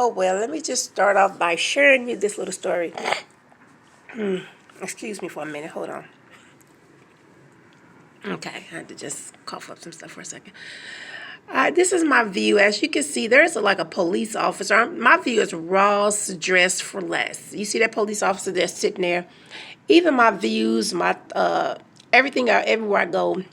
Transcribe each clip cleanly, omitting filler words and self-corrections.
Oh, well, let me just start off by sharing you this little story. Excuse me for a minute. Hold on. Okay, I had to just cough up some stuff for a second. This is my view. As you can see, there's like a police officer. My view is Ross dressed for less. You see that police officer there sitting there? Even my views, my everything, everywhere I go,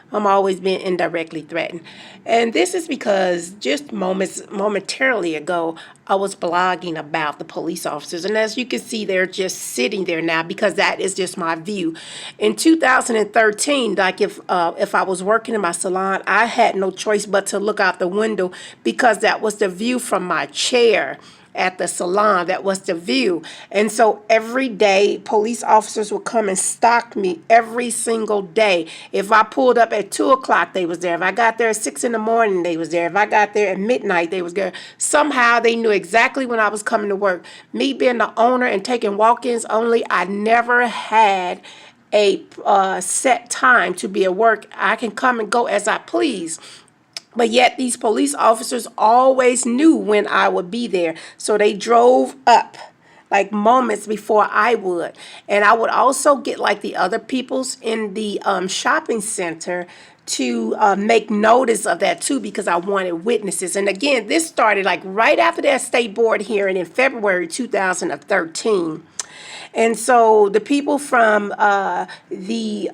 I'm always being indirectly threatened. And this is because just momentarily ago, I was blogging about the police officers. And as you can see, they're just sitting there now because that is just my view. In 2013, like if I was working in my salon, I had no choice but to look out the window because that was the view from my chair at the salon. That was the view. And so every day police officers would come and stalk me every single day. If I pulled up at 2 o'clock, they was there. If I got there at 6 in the morning, they was there. If I got there at midnight, they was there. Somehow they knew exactly when I was coming to work. Me being the owner and taking walk-ins only, I never had a set time to be at work. I can come and go as I please. But yet these police officers always knew when I would be there. So they drove up like moments before I would. And I would also get like the other peoples in the shopping center to make notice of that too, because I wanted witnesses. And again, this started like right after that state board hearing in February 2013. And so the people from the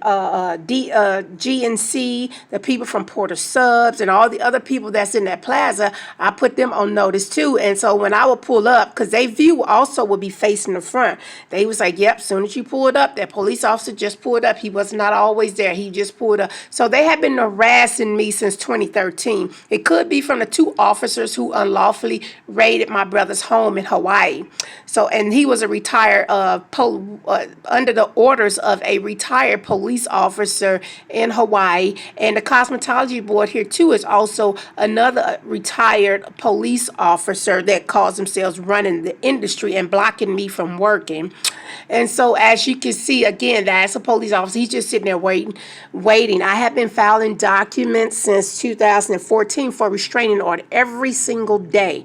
GNC, the people from Porter Subs, and all the other people that's in that plaza, I put them on notice too. And so when I would pull up, because they view also would be facing the front, they was like, yep, soon as you pulled up, that police officer just pulled up. He was not always there. He just pulled up. So they have been harassing me since 2013. It could be from the 2 officers who unlawfully raided my brother's home in Hawaii. So, and he was a retired under the orders of a retired police officer in Hawaii. And the cosmetology board here too is also another retired police officer that calls themselves running the industry and blocking me from working. And so as you can see, again, that's a police officer. He's just sitting there waiting. I have been filing documents since 2014 for restraining order every single day.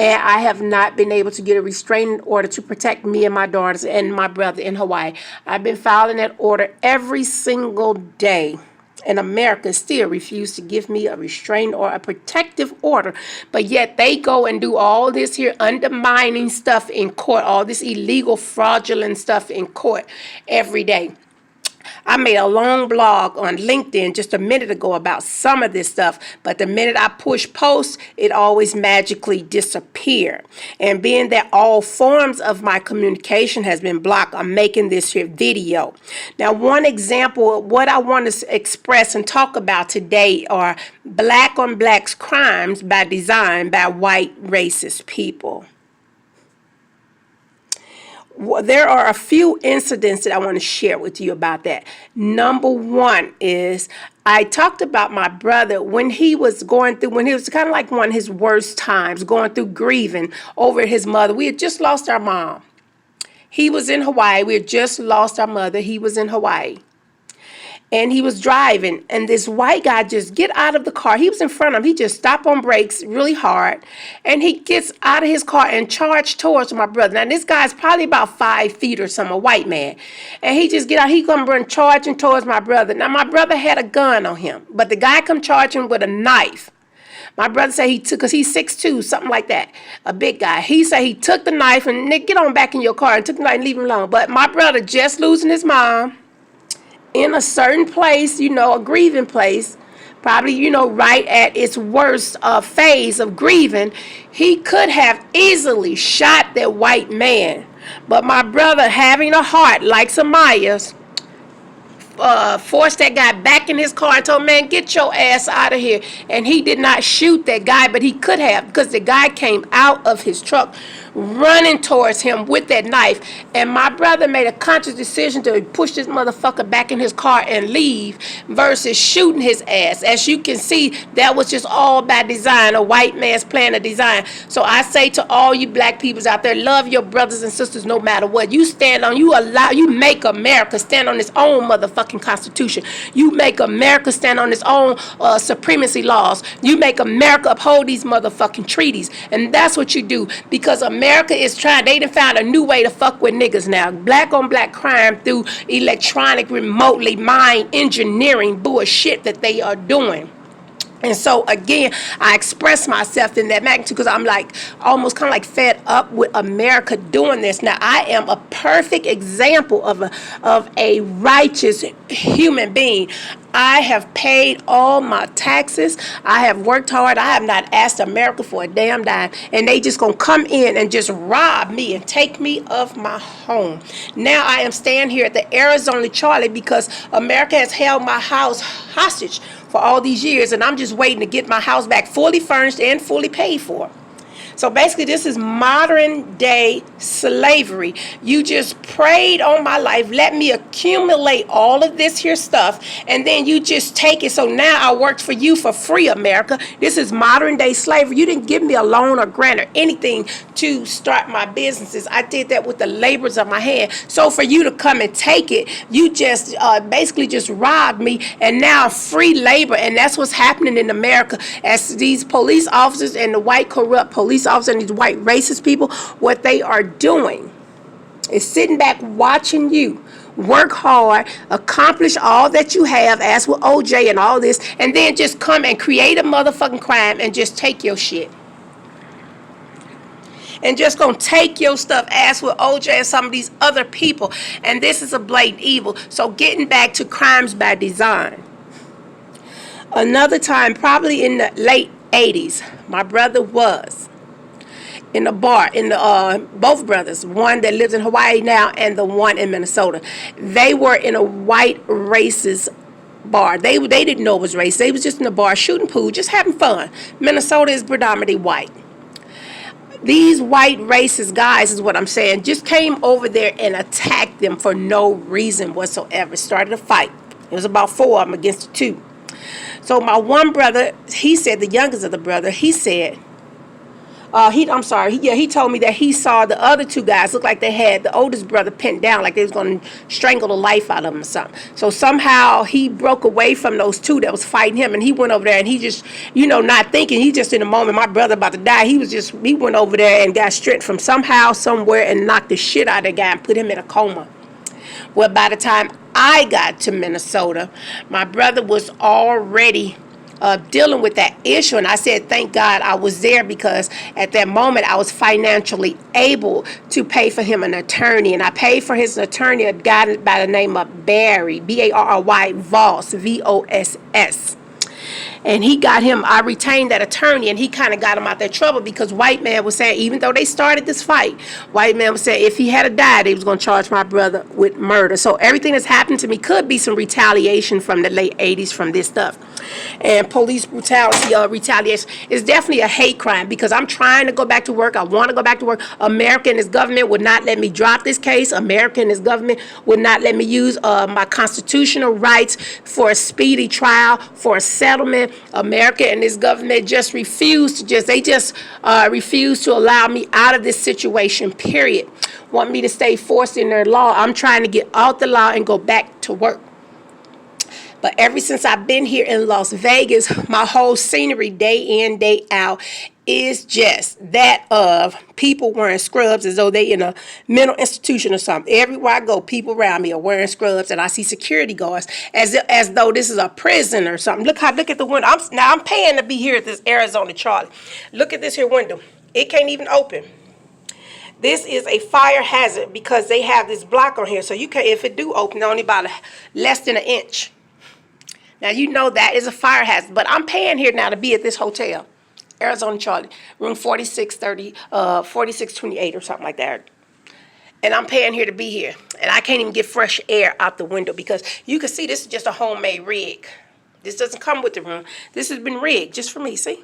And I have not been able to get a restraining order to protect me and my daughters and my brother in Hawaii. I've been filing that order every single day. And America still refused to give me a restraining or a protective order. But yet they go and do all this here undermining stuff in court, all this illegal, fraudulent stuff in court every day. I made a long blog on LinkedIn just a minute ago about some of this stuff, but the minute I push post, it always magically disappeared. And being that all forms of my communication has been blocked, I'm making this here video. Now, one example of what I want to express and talk about today are black on blacks crimes by design by white racist people. There are a few incidents that I want to share with you about that. Number one is I talked about my brother when he was kind of like one of his worst times, going through grieving over his mother. We had just lost our mom. He was in Hawaii. We had just lost our mother. He was in Hawaii. And he was driving, and this white guy just get out of the car. He was in front of him. He just stopped on brakes really hard, and he gets out of his car and charged towards my brother. Now, this guy's probably about 5 feet or something, a white man. And he just get out. He come run charging towards my brother. Now, my brother had a gun on him, but the guy come charging with a knife. My brother said he took, because he's 6'2", something like that, a big guy. He said he took the knife and, Nick, get on back in your car, and took the knife and leave him alone. But my brother just losing his mom, in a certain place, a grieving place, probably, right at its worst phase of grieving, he could have easily shot that white man. But my brother, having a heart like Samaya's, forced that guy back in his car and told him, man, get your ass out of here. And he did not shoot that guy, but he could have, because the guy came out of his truck running towards him with that knife. And my brother made a conscious decision to push this motherfucker back in his car and leave versus shooting his ass. As you can see, that was just all by design, a white man's plan of design. So I say to all you black peoples out there, love your brothers and sisters no matter what. You stand on, you make America stand on its own motherfucking constitution. You make America stand on its own supremacy laws. You make America uphold these motherfucking treaties. And that's what you do, because America is trying, they done found a new way to fuck with niggas now. Black on black crime through electronic, remotely mind engineering bullshit that they are doing. And so again, I express myself in that magnitude because I'm like almost kind of like fed up with America doing this. Now I am a perfect example of a righteous human being. I have paid all my taxes. I have worked hard. I have not asked America for a damn dime. And they just gonna come in and just rob me and take me of my home. Now I am staying here at the Arizona Charlie because America has held my house hostage for all these years, and I'm just waiting to get my house back fully furnished and fully paid for. So basically, this is modern day slavery. You just preyed on my life, let me accumulate all of this here stuff, and then you just take it. So now I worked for you for free, America. This is modern day slavery. You didn't give me a loan or grant or anything to start my businesses. I did that with the labors of my hand. So for you to come and take it, you just basically just robbed me, and now free labor. And that's what's happening in America as these police officers and the white corrupt police officers and these white racist people, what they are doing is sitting back watching you work hard, accomplish all that you have, as with OJ and all this, and then just come and create a motherfucking crime and just take your shit. And just gonna take your stuff, as with OJ and some of these other people. And this is a blatant evil. So getting back to crimes by design. Another time, probably in the late 80s, my brother was in a bar, in the both brothers, one that lives in Hawaii now and the one in Minnesota. They were in a white racist bar. They didn't know it was race. They was just in the bar shooting pool, just having fun. Minnesota is predominantly white. These white racist guys, is what I'm saying, just came over there and attacked them for no reason whatsoever. Started a fight. It was about 4 of them against 2. So my one brother, he said, the youngest of the brother, he said, he told me that he saw the other 2 guys look like they had the oldest brother pinned down, like they was going to strangle the life out of him or something. So somehow he broke away from those 2 that was fighting him, and he went over there and he just, not thinking, he just in the moment, my brother about to die, he went over there and got strength from somehow, somewhere, and knocked the shit out of the guy and put him in a coma. Well, by the time I got to Minnesota, my brother was already dealing with that issue, and I said thank God I was there, because at that moment I was financially able to pay for him an attorney, and I paid for his attorney, a guy by the name of Barry, Barry Voss, Voss. And he got him, I retained that attorney, and he kind of got him out that trouble, because white man was saying, even though they started this fight, white man was saying if he had died, they was going to charge my brother with murder. So everything that's happened to me could be some retaliation from the late 80s from this stuff. And police brutality, retaliation is definitely a hate crime, because I'm trying to go back to work. I want to go back to work. America and this government would not let me drop this case. America and this government would not let me use my constitutional rights for a speedy trial, for a settlement. America and this government just refuse to allow me out of this situation, period. Want me to stay forced in their law. I'm trying to get out the law and go back to work. But ever since I've been here in Las Vegas, my whole scenery, day in, day out, is just that of people wearing scrubs as though they in a mental institution or something. Everywhere I go, people around me are wearing scrubs, and I see security guards as though this is a prison or something. Look at the window. I'm paying to be here at this Arizona Charlie. Look at this here window. It can't even open. This is a fire hazard because they have this block on here, so you can, if it do open, only about less than an inch. Now, that is a fire hazard, but I'm paying here now to be at this hotel, Arizona Charlie, room 4628 or something like that. And I'm paying here to be here. And I can't even get fresh air out the window, because you can see this is just a homemade rig. This doesn't come with the room. This has been rigged just for me, see?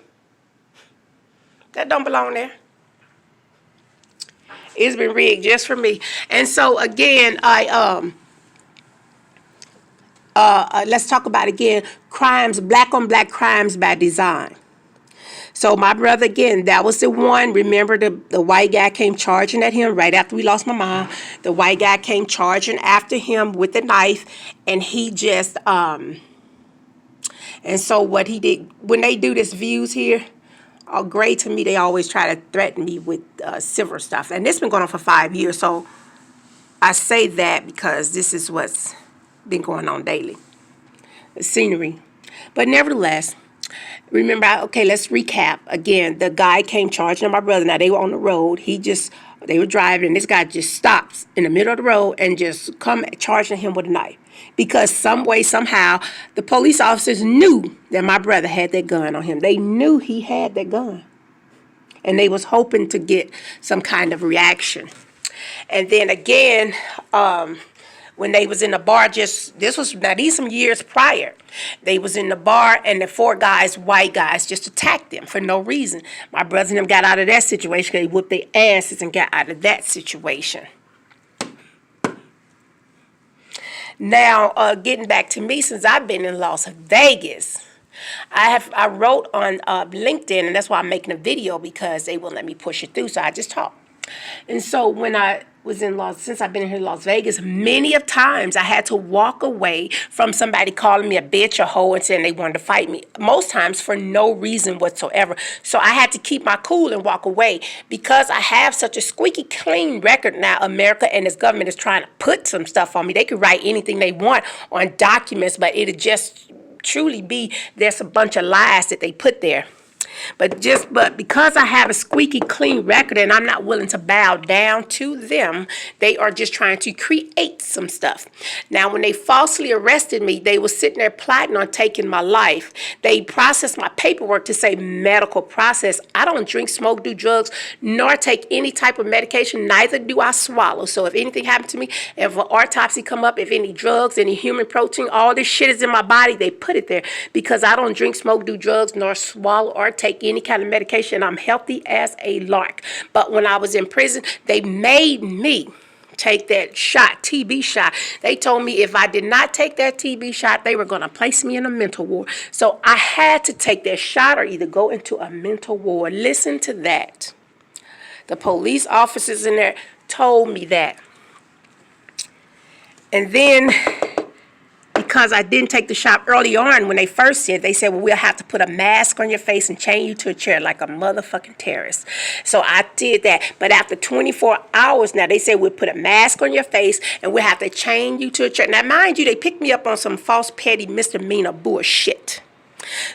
That don't belong there. It's been rigged just for me. And so again, let's talk about again crimes, black on black crimes by design. So my brother, again, that was the one. Remember, the white guy came charging at him right after we lost my mom. The white guy came charging after him with the knife, and he just and so what he did when they do this views here, gray to me, they always try to threaten me with silver stuff, and this has been going on for 5 years. So I say that because this is what's been going on daily, the scenery, but nevertheless. Remember, okay, let's recap. Again, the guy came charging at my brother. Now, they were on the road. They were driving, and this guy just stops in the middle of the road and just come charging him with a knife. Because some way, somehow, the police officers knew that my brother had that gun on him. They knew he had that gun. And they was hoping to get some kind of reaction. And then again, when they was in the bar, these some years prior, they was in the bar and the 4 guys, white guys, just attacked them for no reason. My brother and them got out of that situation. They whooped their asses and got out of that situation. Now, getting back to me, since I've been in Las Vegas, I wrote on LinkedIn, and that's why I'm making a video, because they won't let me push it through, so I just talk. And so when I was since I've been here in Las Vegas, many of times I had to walk away from somebody calling me a bitch or hoe and saying they wanted to fight me. Most times for no reason whatsoever. So I had to keep my cool and walk away because I have such a squeaky clean record now. America and this government is trying to put some stuff on me. They could write anything they want on documents, but it'd just truly be there's a bunch of lies that they put there. But because I have a squeaky clean record and I'm not willing to bow down to them, they are just trying to create some stuff. Now, when they falsely arrested me, they were sitting there plotting on taking my life. They processed my paperwork to say medical process. I don't drink, smoke, do drugs, nor take any type of medication. Neither do I swallow. So if anything happened to me, if an autopsy come up, if any drugs, any human protein, all this shit is in my body, they put it there because I don't drink, smoke, do drugs, nor swallow or take any kind of medication. I'm healthy as a lark. But when I was in prison, they made me take that shot, TB shot. They told me if I did not take that TB shot, they were going to place me in a mental ward. So I had to take that shot or either go into a mental ward. Listen to that. The police officers in there told me that. And then because I didn't take the shot early on when they first said, they said, well, we'll have to put a mask on your face and chain you to a chair like a motherfucking terrorist. So I did that. But after 24 hours now, they said we'll put a mask on your face and we'll have to chain you to a chair. Now, mind you, they picked me up on some false, petty, misdemeanor bullshit.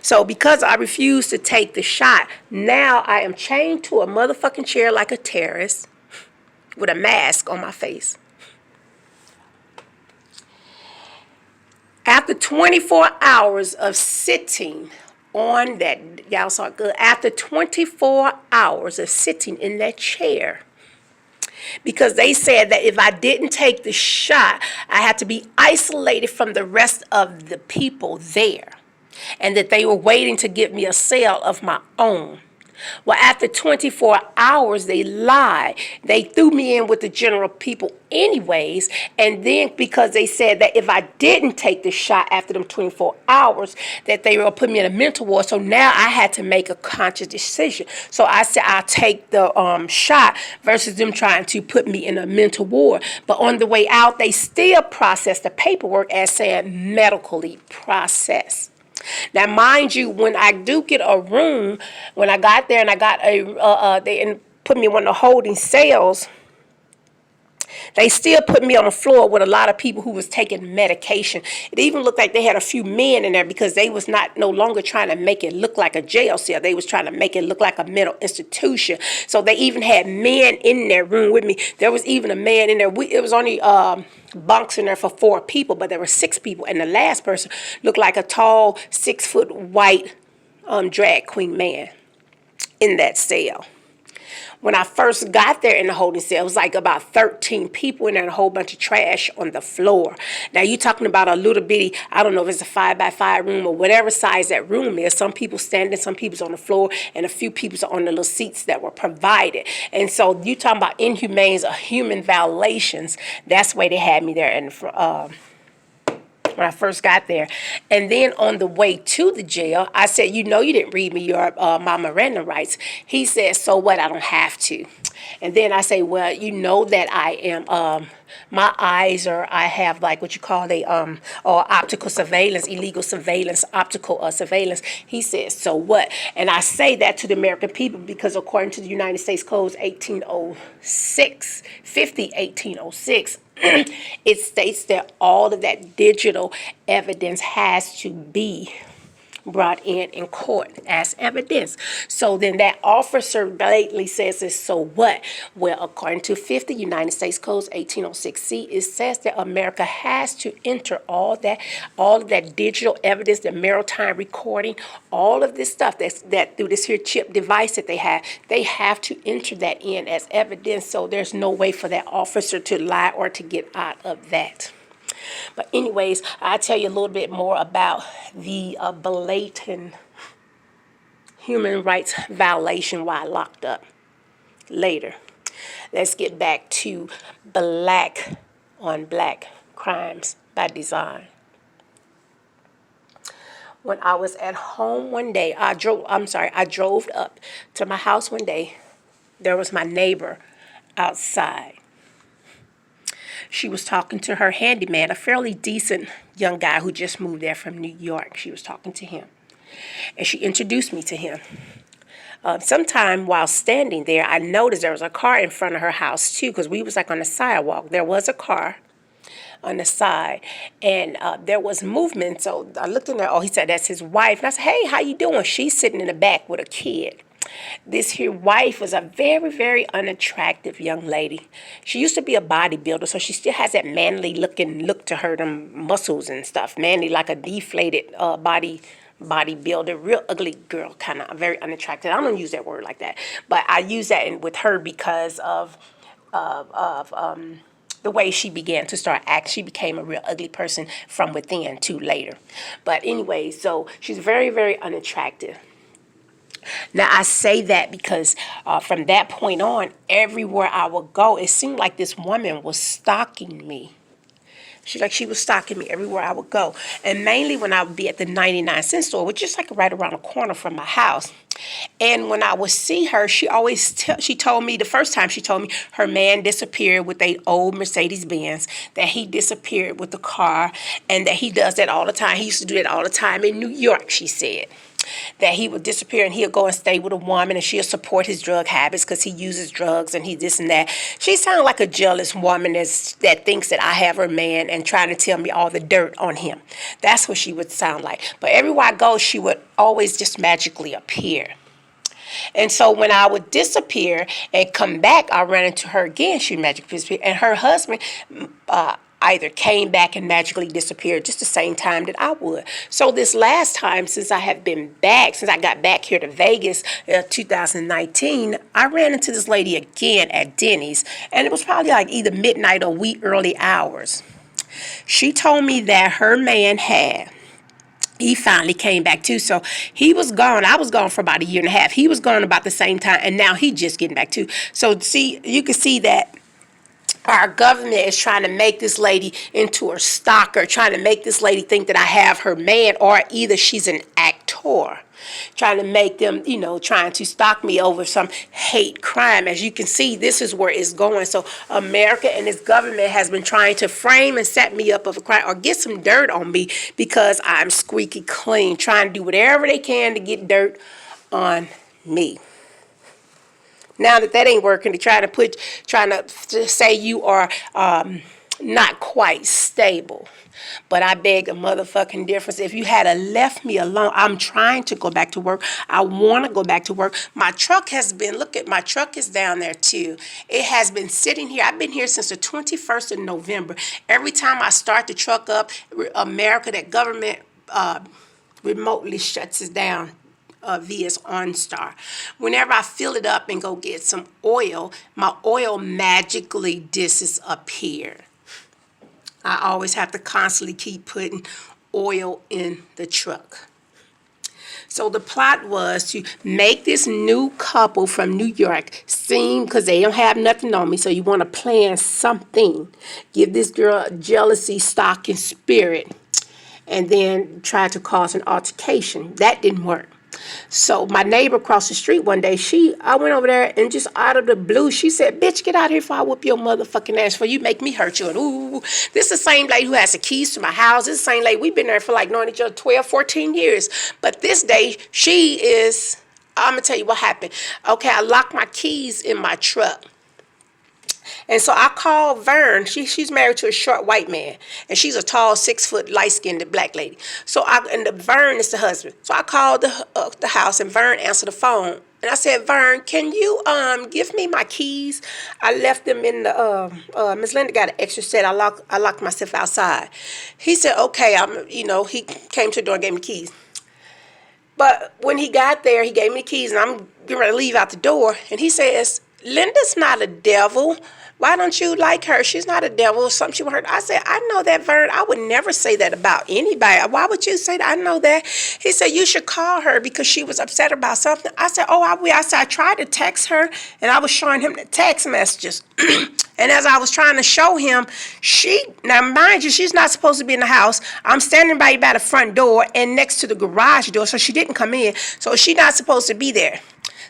So because I refused to take the shot, now I am chained to a motherfucking chair like a terrorist with a mask on my face. After 24 hours of sitting on that, y'all saw it good, after 24 hours of sitting in that chair, because they said that if I didn't take the shot, I had to be isolated from the rest of the people there, and that they were waiting to give me a cell of my own. Well, after 24 hours, they lied. They threw me in with the general people anyways. And then because they said that if I didn't take the shot after them 24 hours, that they were going to put me in a mental ward. So now I had to make a conscious decision. So I said I'll take the shot versus them trying to put me in a mental ward. But on the way out, they still processed the paperwork as saying medically processed. Now, mind you, when I do get a room, when I got there and I got they put me in one of the holding cells, they still put me on the floor with a lot of people who was taking medication. It even looked like they had a few men in there because they was no longer trying to make it look like a jail cell. They was trying to make it look like a mental institution. So they even had men in their room with me. There was even a man in there. It was only bunks in there for 4 people, but there were 6 people. And the last person looked like a tall, 6-foot white drag queen man in that cell. When I first got there in the holding cell, it was like about 13 people in there and a whole bunch of trash on the floor. Now, you're talking about a little bitty, I don't know if it's a 5x5 room or whatever size that room is. Some people standing, some people's on the floor, and a few people's on the little seats that were provided. And so you talking about inhumanes or human violations. That's the way they had me there in the when I first got there. And then on the way to the jail, I said, you know, you didn't read me my Miranda rights. He said, so what? I don't have to. And then I say, well, you know that I am, my eyes are, I have like what you call or optical surveillance, illegal surveillance, optical surveillance. He says, so what? And I say that to the American people because according to the United States Codes 1806, it states that all of that digital evidence has to be brought in court as evidence. So then that officer blatantly says this, so what? Well, according to 50 United States Codes 1806C, it says that America has to enter all of that digital evidence, the maritime recording, all of this stuff that through this here chip device that they have to enter that in as evidence. So there's no way for that officer to lie or to get out of that. But anyways, I'll tell you a little bit more about the blatant human rights violation while locked up later. Let's get back to black on black crimes by design. When I was at home one day, I drove up to my house one day. There was my neighbor outside. She was talking to her handyman, a fairly decent young guy who just moved there from New York. She was talking to him, and she introduced me to him. Sometime while standing there, I noticed there was a car in front of her house, too, because we was like on the sidewalk. There was a car on the side, and there was movement. So I looked in there. Oh, he said, that's his wife. And I said, hey, how you doing? She's sitting in the back with a kid. This here wife was a very, very unattractive young lady. She used to be a bodybuilder, so she still has that manly look to her, them muscles and stuff. Manly, like a deflated bodybuilder, real ugly girl, kind of very unattractive. I don't use that word like that, but I use that with her because of the way she began to start acting. She became a real ugly person from within too later. But anyway, so she's very, very unattractive. Now, I say that because from that point on, everywhere I would go, it seemed like this woman was stalking me. She was stalking me everywhere I would go. And mainly when I would be at the 99-cent store, which is like right around the corner from my house. And when I would see her, she told me, the first time she told me her man disappeared with an old Mercedes-Benz, that he disappeared with the car, and that he does that all the time. He used to do that all the time in New York, she said. That he would disappear and he'll go and stay with a woman and she'll support his drug habits because he uses drugs and he this and that. She sounded like a jealous woman that thinks that I have her man and trying to tell me all the dirt on him. That's what she would sound like. But everywhere I go, she would always just magically appear. And so when I would disappear and come back, I ran into her again. She magically disappeared. And her husband either came back and magically disappeared just the same time that I would. So this last time, since I got back here to Vegas 2019, I ran into this lady again at Denny's. And it was probably like either midnight or wee early hours. She told me that her man he finally came back too. So he was gone. I was gone for about a year and a half. He was gone about the same time. And now he just getting back too. So see, you can see that our government is trying to make this lady into a stalker, trying to make this lady think that I have her man, or either she's an actor, trying to make them, trying to stalk me over some hate crime. As you can see, this is where it's going. So America and its government has been trying to frame and set me up of a crime or get some dirt on me because I'm squeaky clean, trying to do whatever they can to get dirt on me. Now that ain't working, trying to say you are not quite stable. But I beg a motherfucking difference. If you had left me alone, I'm trying to go back to work. I want to go back to work. My truck my truck is down there too. It has been sitting here. I've been here since the 21st of November. Every time I start the truck up, America, that government remotely shuts it down. VS OnStar. Whenever I fill it up and go get some oil, my oil magically disappears. I always have to constantly keep putting oil in the truck. So the plot was to make this new couple from New York seem, because they don't have nothing on me, so you want to plan something. Give this girl a jealousy, stalking spirit, and then try to cause an altercation. That didn't work. So my neighbor across the street one day, I went over there and just out of the blue, she said, bitch, get out here before I whoop your motherfucking ass for you make me hurt you. And ooh, this is the same lady who has the keys to my house. This is the same lady, we've been there for like knowing each other 12, 14 years. But this day, I'm going to tell you what happened. Okay, I locked my keys in my truck. And so I called Vern. She's married to a short white man, and she's a tall, 6-foot, light-skinned black lady. Vern is the husband. So I called the house, and Vern answered the phone. And I said, Vern, can you give me my keys? I left them in the Miss Linda got an extra set. I locked myself outside. He said, okay. He came to the door and gave me the keys. But when he got there, he gave me the keys, and I'm getting ready to leave out the door. And he says, Linda's not a devil. Why don't you like her? She's not a devil or something she would hurt. I said, I know that, Vern. I would never say that about anybody. Why would you say that? I know that. He said, you should call her because she was upset about something. I said, oh, I will. I said, I tried to text her, and I was showing him the text messages. And as I was trying to show him, now mind you, she's not supposed to be in the house. I'm standing by the front door and next to the garage door, so she didn't come in. So she's not supposed to be there.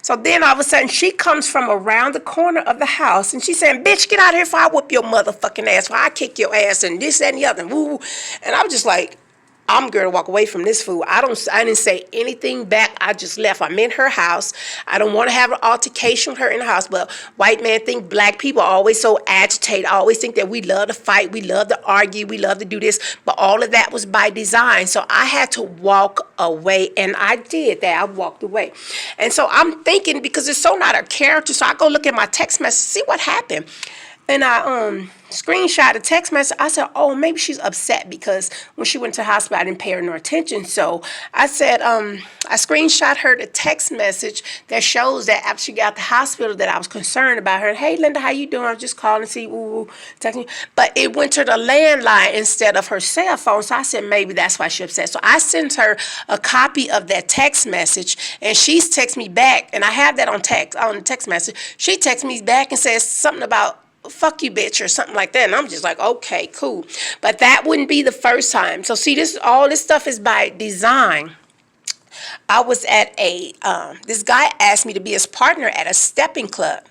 So then all of a sudden she comes from around the corner of the house and she's saying, bitch, get out of here before I whoop your motherfucking ass, before I kick your ass and this, that, and the other. Woo. And I was just like, I'm going to walk away from this fool. I didn't say anything back. I just left. I'm in her house. I don't want to have an altercation with her in the house. But white men think black people are always so agitated. I always think that we love to fight. We love to argue. We love to do this. But all of that was by design. So I had to walk away. And I did that. I walked away. And so I'm thinking, because it's so not her character, so I go look at my text message, see what happened. And I screenshot a text message. I said, oh, maybe she's upset because when she went to the hospital, I didn't pay her no attention. So I said, I screenshot her the text message that shows that after she got to the hospital that I was concerned about her. Hey, Linda, how you doing? I was just calling to see, texting you. But it went to the landline instead of her cell phone. So I said, maybe that's why she's upset. So I sent her a copy of that text message, and she's texted me back. And I have that on the text message. She texts me back and says something about, fuck you, bitch, or something like that. And I'm just like, okay, cool. But that wouldn't be the first time. So see, all this stuff is by design. I was at this guy asked me to be his partner at a stepping club.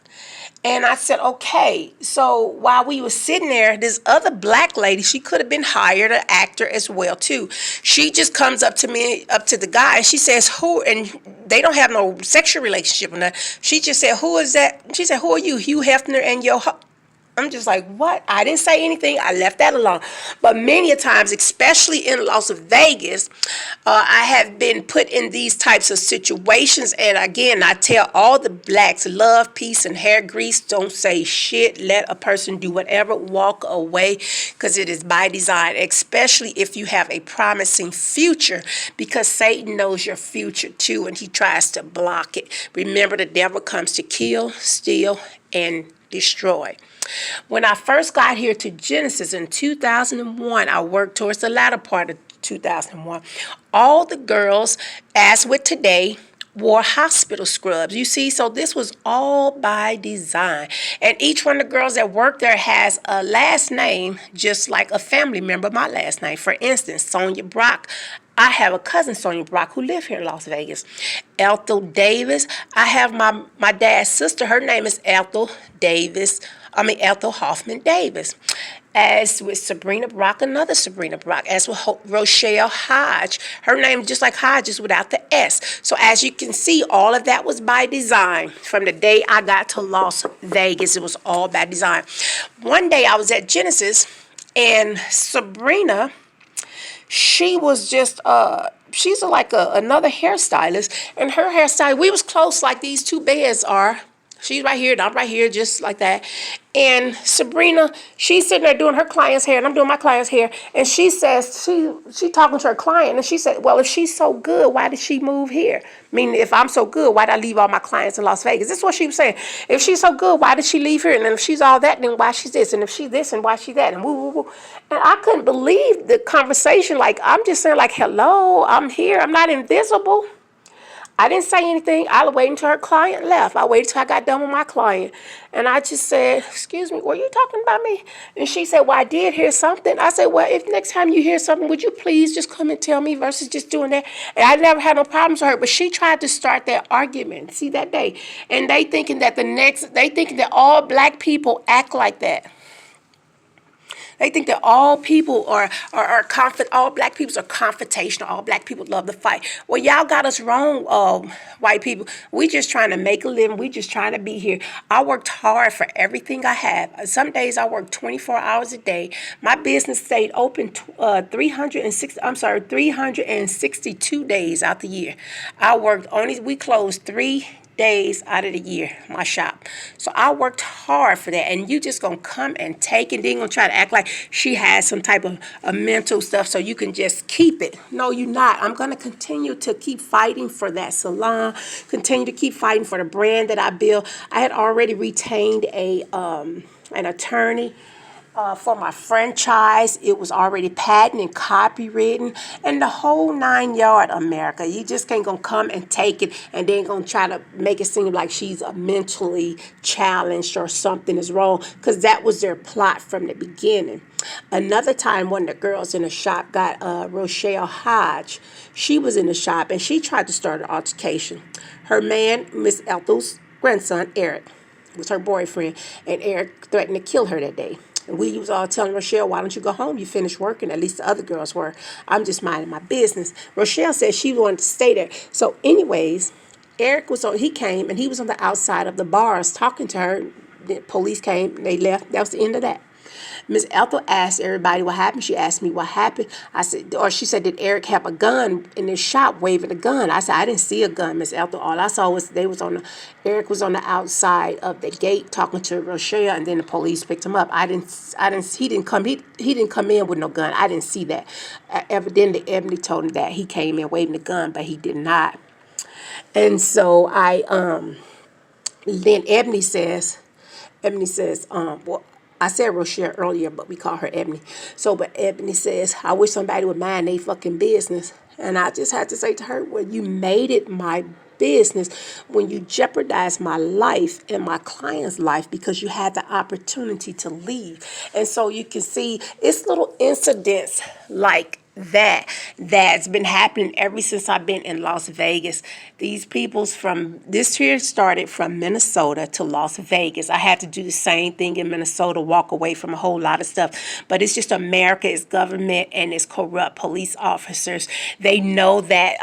And I said, okay. So while we were sitting there, this other black lady, she could have been hired, an actor as well, too. She just comes up to the guy, and she says, who, and they don't have no sexual relationship or nothing. She just said, who is that? She said, who are you, Hugh Hefner and your I'm just like, what? I didn't say anything. I left that alone. But many a times, especially in Las Vegas, I have been put in these types of situations. And again, I tell all the blacks, love, peace, and hair grease. Don't say shit. Let a person do whatever. Walk away, because it is by design, especially if you have a promising future, because Satan knows your future too, and he tries to block it. Remember, the devil comes to kill, steal, and destroy. When I first got here to Genesis in 2001, I worked towards the latter part of 2001. All the girls, as with today, wore hospital scrubs. You see, so this was all by design. And each one of the girls that worked there has a last name, just like a family member, my last name. For instance, Sonia Brock. I have a cousin, Sonia Brock, who lives here in Las Vegas. Ethel Davis. I have my dad's sister. Her name is Ethel Hoffman Davis. As with Sabrina Brock, another Sabrina Brock. As with Rochelle Hodge. Her name just like Hodges without the S. So as you can see, all of that was by design. From the day I got to Las Vegas, it was all by design. One day I was at Genesis, and Sabrina, she was just, she's like another hairstylist. And her hairstyle, we was close like these two beds are. She's right here, and I'm right here, just like that. And Sabrina, she's sitting there doing her client's hair, and I'm doing my client's hair. And she says, she talking to her client, and she said, well, if she's so good, why did she move here? I mean, if I'm so good, why did I leave all my clients in Las Vegas? This is what she was saying. If she's so good, why did she leave here? And then if she's all that, then why she's this? And if she's this, and why she's that? And woo, woo, woo. And I couldn't believe the conversation. Like, I'm just saying, like, hello, I'm here. I'm not invisible. I didn't say anything. I waited until her client left. I waited till I got done with my client. And I just said, excuse me, were you talking about me? And she said, well, I did hear something. I said, well, if next time you hear something, would you please just come and tell me versus just doing that? And I never had no problems with her, but she tried to start that argument, see, that day. And they thinking that all black people act like that. They think that all people all black people are confrontational. All black people love to fight. Well, y'all got us wrong, white people. We just trying to make a living. We just trying to be here. I worked hard for everything I have. Some days I worked 24 hours a day. My business stayed open 362 days out the year. We closed 3 days out of the year, my shop. So I worked hard for that. And you just gonna come and take it. Then gonna try to act like she has some type of a mental stuff so you can just keep it. No, you're not. I'm gonna continue to keep fighting for that salon, continue to keep fighting for the brand that I built. I had already retained an attorney for my franchise. It was already patented and copywritten and the whole 9 yard, America. You just can't gonna come and take it and then gonna try to make it seem like she's mentally challenged or something is wrong, because that was their plot from the beginning. Another time, one of the girls in the shop got Rochelle Hodge. She was in the shop and she tried to start an altercation. Her man, Miss Ethel's grandson, Eric, was her boyfriend, and Eric threatened to kill her that day. And we was all telling Rochelle, why don't you go home? You finished working. At least the other girls were. I'm just minding my business. Rochelle said she wanted to stay there. So anyways, he came and he was on the outside of the bars talking to her. The police came, they left. That was the end of that. Miss Ethel asked everybody what happened. She asked me what happened. She said, did Eric have a gun in his shop waving a gun? I said, I didn't see a gun, Miss Ethel. All I saw was Eric was on the outside of the gate talking to Rochelle, and then the police picked him up. He didn't come in with no gun. I didn't see that. Evidently, Ebony told him that he came in waving the gun, but he did not. And so then Ebony says, well, I said Rochelle earlier, but we call her Ebony. But Ebony says, I wish somebody would mind their fucking business. And I just had to say to her, well, you made it my business when you jeopardized my life and my client's life because you had the opportunity to leave. And so you can see it's little incidents like that's been happening ever since I've been in Las Vegas. These people's from this here started from Minnesota to Las Vegas. I had to do the same thing in Minnesota, walk away from a whole lot of stuff. But it's just America, it's government, and it's corrupt police officers. They know that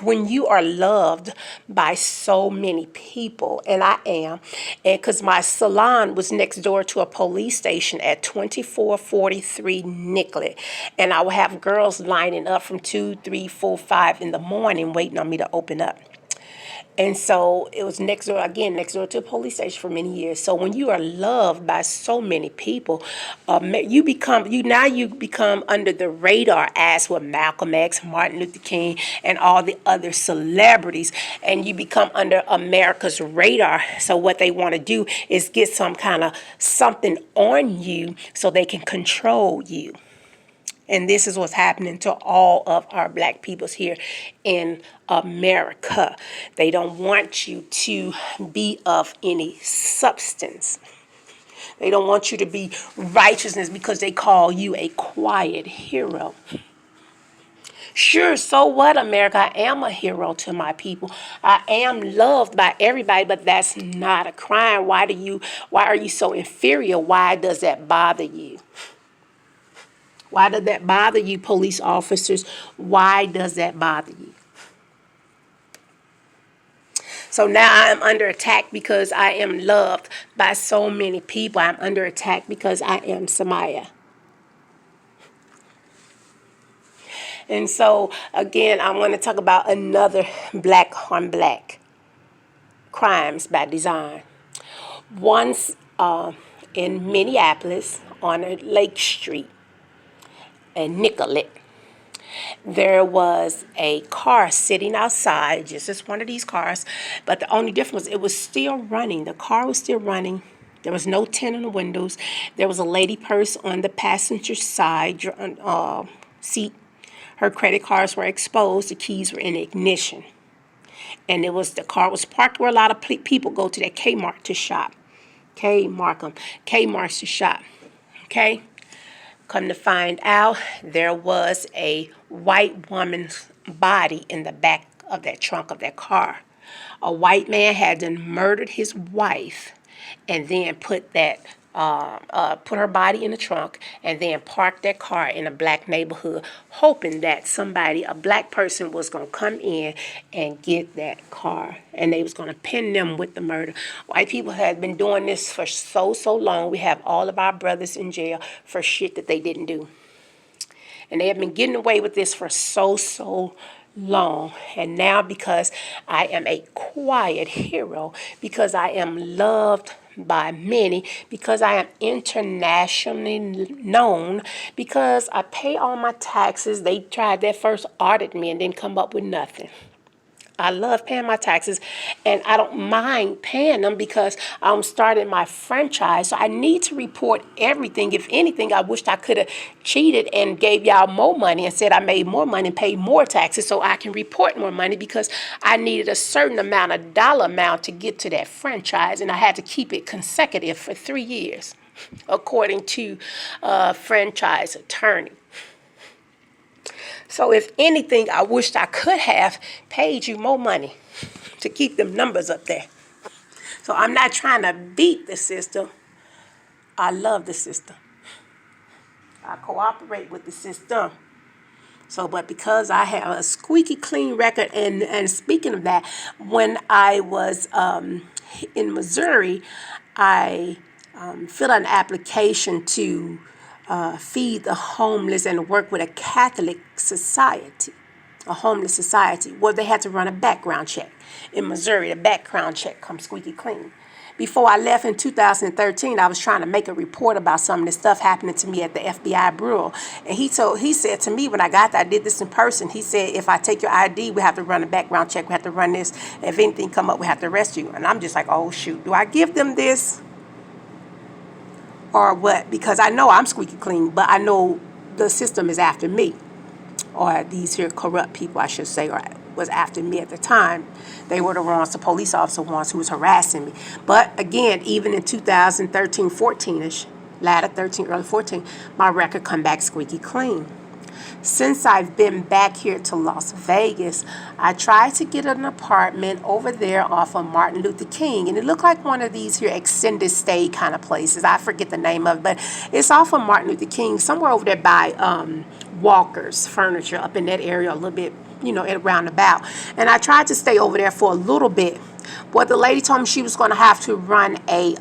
when you are loved by so many people, and I am, and because my salon was next door to a police station at 2443 Nicollet, and I would have girls lining up from 2, 3, 4, 5 in the morning waiting on me to open up. And so it was next door to a police station for many years. So when you are loved by so many people, you become under the radar as with Malcolm X, Martin Luther King, and all the other celebrities, and you become under America's radar. So what they want to do is get some kind of something on you so they can control you. And this is what's happening to all of our black peoples here in America. They don't want you to be of any substance. They don't want you to be righteousness because they call you a quiet hero. Sure, so what, America? I am a hero to my people. I am loved by everybody, but that's not a crime. Why are you so inferior? Why does that bother you? Why does that bother you, police officers? Why does that bother you? So now I'm under attack because I am loved by so many people. I'm under attack because I am Samaya. And so, again, I want to talk about another black on black crimes by design. Once in Minneapolis on a Lake Street in Nicollet, there was a car sitting outside, just as one of these cars, but the only difference was it was still running. The car was still running. There was no tint on the windows. There was a lady purse on the passenger side seat. Her credit cards were exposed. The keys were in ignition. And the car was parked where a lot of people go to that Kmart to shop. Kmart's to shop. Okay? Come to find out, there was a white woman's body in the back of that trunk of that car. A white man had then murdered his wife and then put her body in the trunk and then parked that car in a black neighborhood, hoping that a black person was going to come in and get that car, and they was going to pin them with the murder. White people had been doing this for so long. We have all of our brothers in jail for shit that they didn't do. And they have been getting away with this for so long. And now, because I am a quiet hero, because I am loved by many, because I am internationally known, because I pay all my taxes. They tried their first audit me and didn't come up with nothing. I love paying my taxes, and I don't mind paying them because I'm starting my franchise. So I need to report everything. If anything, I wished I could have cheated and gave y'all more money and said I made more money and paid more taxes so I can report more money, because I needed a certain amount of dollar amount to get to that franchise, and I had to keep it consecutive for 3 years, according to a franchise attorney. So if anything, I wished I could have paid you more money to keep them numbers up there. So I'm not trying to beat the system. I love the system. I cooperate with the system. So, but because I have a squeaky clean record, and speaking of that, when I was in Missouri, I filled out an application to feed the homeless and work with a Catholic society, a homeless society, where they had to run a background check. In Missouri, the background check comes squeaky clean. Before I left in 2013, I was trying to make a report about some of the stuff happening to me at the FBI bureau. And he said to me when I got there, I did this in person. He said, if I take your ID, we have to run a background check. We have to run this. If anything come up, we have to arrest you. And I'm just like, oh, shoot, do I give them this? Or what? Because I know I'm squeaky clean, but I know the system is after me. Or these here corrupt people, I should say, or was after me at the time. They were the ones, the police officer ones who was harassing me. But again, even in 2013, 14-ish, latter 13, early 14, my record come back squeaky clean. Since I've been back here to Las Vegas, I tried to get an apartment over there off of Martin Luther King. And it looked like one of these here extended stay kind of places. I forget the name of it, but it's off of Martin Luther King, somewhere over there by Walker's Furniture, up in that area a little bit, around about. And I tried to stay over there for a little bit. But the lady told me she was going to have to run a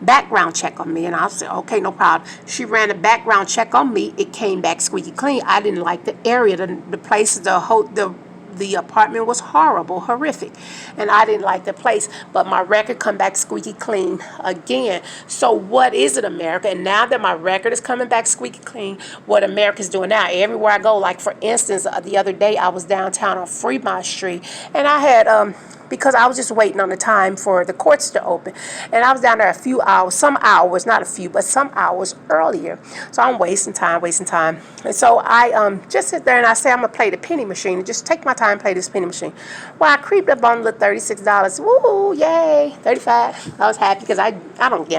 background check on me, and I said, okay, no problem. She ran a background check on me. It came back squeaky clean. I didn't like the area, the place, the apartment was horrific, and I didn't like the place. But my record come back squeaky clean again. So what is it, America? And now that my record is coming back squeaky clean, what America's doing now, everywhere I go, like for instance, the other day I was downtown on Fremont Street, and I had because I was just waiting on the time for the courts to open. And I was down there some hours, not a few, but some hours earlier. So I'm wasting time. And so I just sit there and I say, I'm going to play the penny machine. Just take my time and play this penny machine. Well, I creeped up on the $36. Woo, yay, $35. I was happy because I don't gamble.